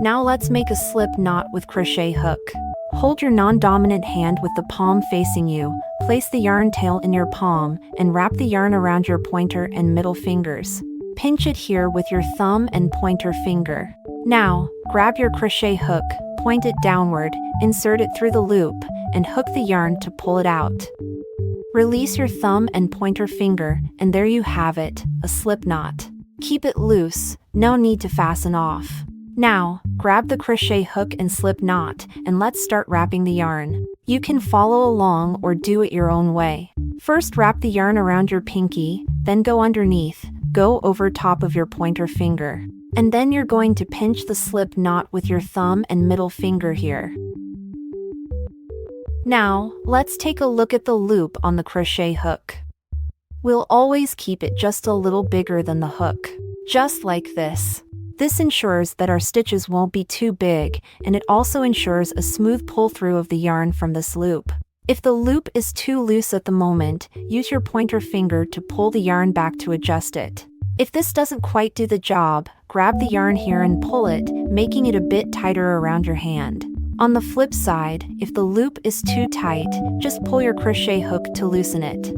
Now let's make a slip knot with crochet hook. Hold your non-dominant hand with the palm facing you, place the yarn tail in your palm, and wrap the yarn around your pointer and middle fingers. Pinch it here with your thumb and pointer finger. Now, grab your crochet hook, point it downward, insert it through the loop, and hook the yarn to pull it out. Release your thumb and pointer finger, and there you have it, a slip knot. Keep it loose, no need to fasten off. Now, grab the crochet hook and slip knot, and let's start wrapping the yarn. You can follow along or do it your own way. First, wrap the yarn around your pinky, then go underneath, go over top of your pointer finger. And then you're going to pinch the slip knot with your thumb and middle finger here. Now, let's take a look at the loop on the crochet hook. We'll always keep it just a little bigger than the hook, just like this. This ensures that our stitches won't be too big, and it also ensures a smooth pull-through of the yarn from this loop. If the loop is too loose at the moment, use your pointer finger to pull the yarn back to adjust it. If this doesn't quite do the job, grab the yarn here and pull it, making it a bit tighter around your hand. On the flip side, if the loop is too tight, just pull your crochet hook to loosen it.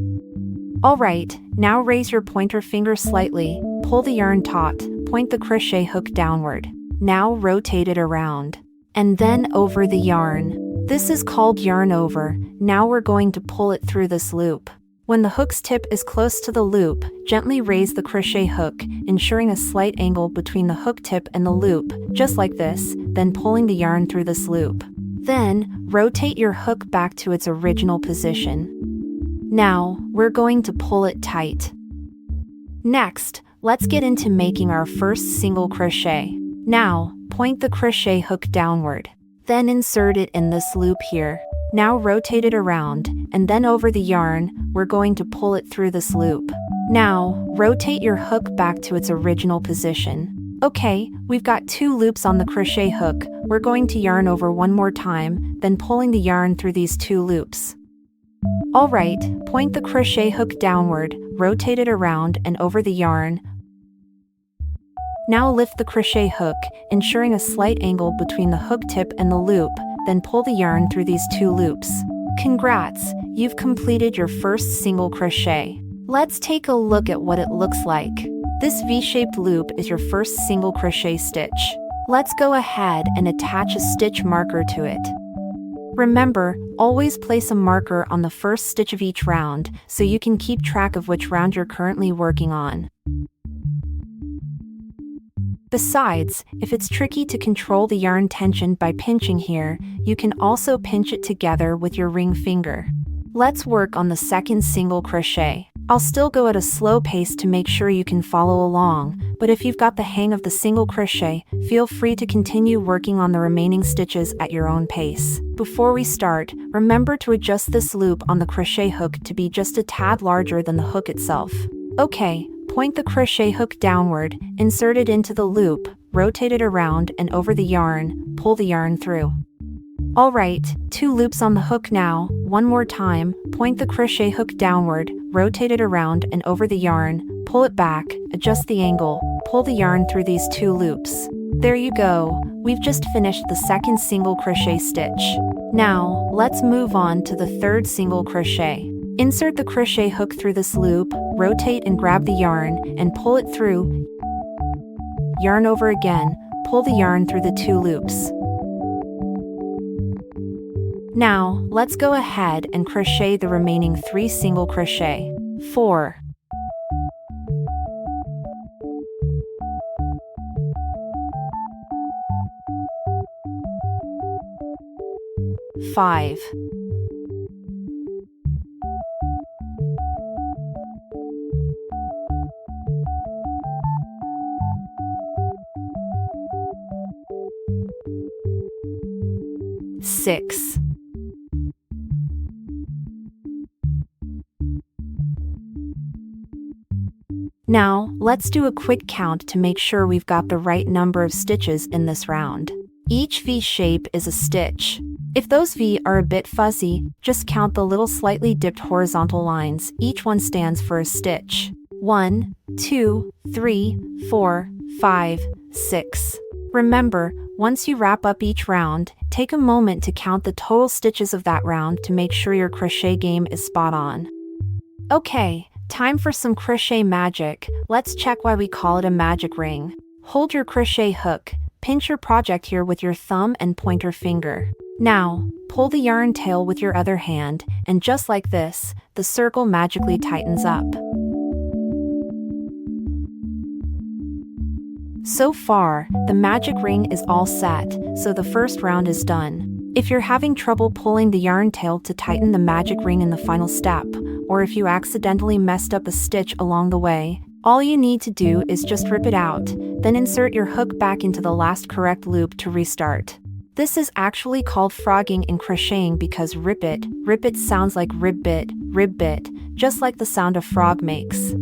Alright, now raise your pointer finger slightly, pull the yarn taut, point the crochet hook downward. Now rotate it around. And then over the yarn. This is called yarn over. Now we're going to pull it through this loop. When the hook's tip is close to the loop, gently raise the crochet hook, ensuring a slight angle between the hook tip and the loop, just like this, then pulling the yarn through this loop. Then, rotate your hook back to its original position. Now, we're going to pull it tight. Next, let's get into making our first single crochet. Now, point the crochet hook downward. Then insert it in this loop here. Now rotate it around, and then over the yarn, we're going to pull it through this loop. Now, rotate your hook back to its original position. Okay, we've got 2 loops on the crochet hook. We're going to yarn over one more time, then pulling the yarn through these 2 loops. Alright, point the crochet hook downward, rotate it around and over the yarn. Now lift the crochet hook, ensuring a slight angle between the hook tip and the loop, then pull the yarn through these 2 loops. Congrats, you've completed your first single crochet. Let's take a look at what it looks like. This V-shaped loop is your first single crochet stitch. Let's go ahead and attach a stitch marker to it. Remember, always place a marker on the first stitch of each round, so you can keep track of which round you're currently working on. Besides, if it's tricky to control the yarn tension by pinching here, you can also pinch it together with your ring finger. Let's work on the second single crochet. I'll still go at a slow pace to make sure you can follow along, but if you've got the hang of the single crochet, feel free to continue working on the remaining stitches at your own pace. Before we start, remember to adjust this loop on the crochet hook to be just a tad larger than the hook itself. Okay. Point the crochet hook downward, insert it into the loop, rotate it around and over the yarn, pull the yarn through. Alright, 2 loops on the hook now. One more time, point the crochet hook downward, rotate it around and over the yarn, pull it back, adjust the angle, pull the yarn through these 2 loops. There you go, we've just finished the second single crochet stitch. Now, let's move on to the third single crochet. Insert the crochet hook through this loop, rotate and grab the yarn, and pull it through. Yarn over again, pull the yarn through the 2 loops. Now, let's go ahead and crochet the remaining 3 single crochet. 4. 5. 6. 'Now, let's do a quick count to make sure we've got the right number of stitches in this round. Each V shape is a stitch. If those V are a bit fuzzy, just count the little slightly dipped horizontal lines. Each one stands for a stitch. 1, 2, 3, 4, 5, 6. Remember, Once you wrap up each round, take a moment to count the total stitches of that round to make sure your crochet game is spot on. Okay, time for some crochet magic. Let's check why we call it a magic ring. Hold your crochet hook, pinch your project here with your thumb and pointer finger. Now, pull the yarn tail with your other hand, and just like this, the circle magically tightens up. So far, the magic ring is all set, so the first round is done. If you're having trouble pulling the yarn tail to tighten the magic ring in the final step, or if you accidentally messed up a stitch along the way, all you need to do is just rip it out, then insert your hook back into the last correct loop to restart. This is actually called frogging in crocheting because rip it sounds like ribbit, just like the sound a frog makes.